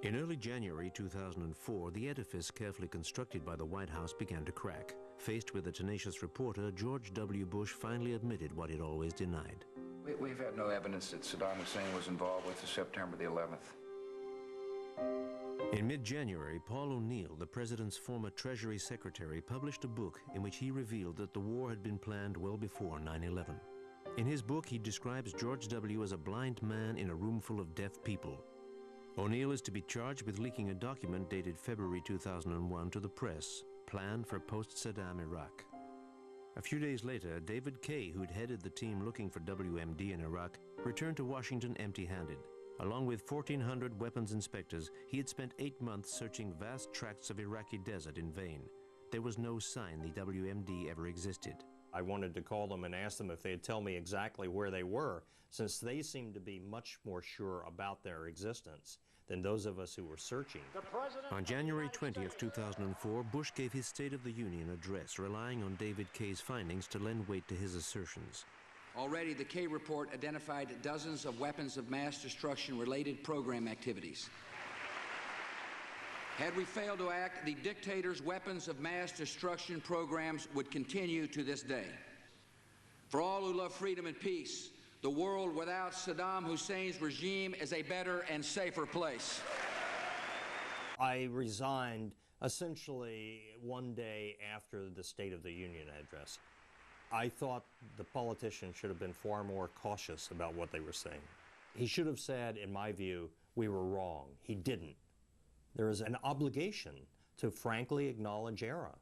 In early January 2004, the edifice carefully constructed by the White House began to crack. Faced with a tenacious reporter, George W. Bush finally admitted what he'd always denied. We've had no evidence that Saddam Hussein was involved with the September the 11th. In mid-January, Paul O'Neill, the president's former Treasury Secretary, published a book in which he revealed that the war had been planned well before 9/11. In his book, he describes George W. as a blind man in a room full of deaf people. O'Neill is to be charged with leaking a document dated February 2001 to the press, Plan for Post-Saddam Iraq. A few days later, David Kay, who'd headed the team looking for WMD in Iraq, returned to Washington empty-handed. Along with 1,400 weapons inspectors, he had spent 8 months searching vast tracts of Iraqi desert in vain. There was no sign the WMD ever existed. I wanted to call them and ask them if they'd tell me exactly where they were, since they seemed to be much more sure about their existence than those of us who were searching. On January 20th, 2004, Bush gave his State of the Union address, relying on David Kay's findings to lend weight to his assertions. Already, the Kay report identified dozens of weapons of mass destruction-related program activities. Had we failed to act, the dictator's weapons of mass destruction programs would continue to this day. For all who love freedom and peace, the world without Saddam Hussein's regime is a better and safer place. I resigned essentially one day after the State of the Union address. I thought the politicians should have been far more cautious about what they were saying. He should have said, in my view, we were wrong. He didn't. There is an obligation to frankly acknowledge error.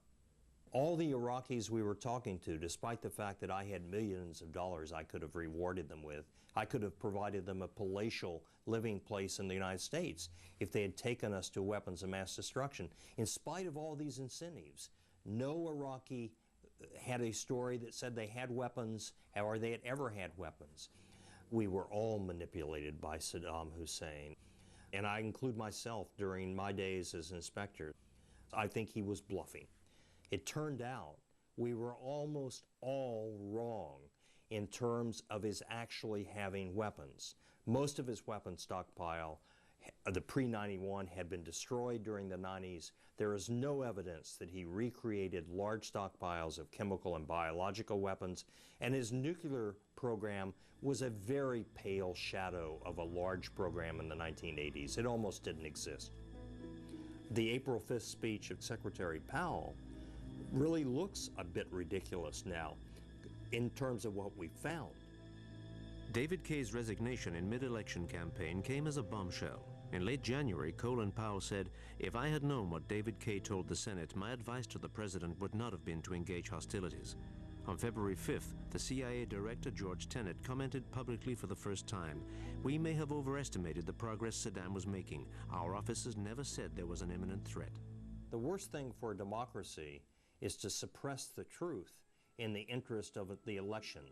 All the Iraqis we were talking to, despite the fact that I had millions of dollars I could have rewarded them with, I could have provided them a palatial living place in the United States if they had taken us to weapons of mass destruction. In spite of all these incentives, no Iraqi had a story that said they had weapons or they had ever had weapons. We were all manipulated by Saddam Hussein. And I include myself during my days as inspector. I think he was bluffing. It turned out we were almost all wrong in terms of his actually having weapons. Most of his weapon stockpile, the pre-91, had been destroyed during the 90s. There is no evidence that he recreated large stockpiles of chemical and biological weapons, and his nuclear program was a very pale shadow of a large program in the 1980s. It almost didn't exist. The April 5th speech of Secretary Powell really looks a bit ridiculous now in terms of what we found. David Kay's resignation in mid-election campaign came as a bombshell. In late January, Colin Powell said, "If I had known what David Kay told the Senate, my advice to the president would not have been to engage hostilities." On February 5th, the CIA Director George Tenet commented publicly for the first time, "We may have overestimated the progress Saddam was making. Our officers never said there was an imminent threat." The worst thing for a democracy is to suppress the truth in the interest of the election.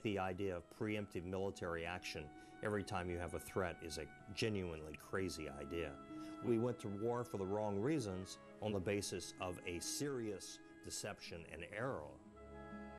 The idea of preemptive military action every time you have a threat is a genuinely crazy idea. We went to war for the wrong reasons on the basis of a serious deception and error.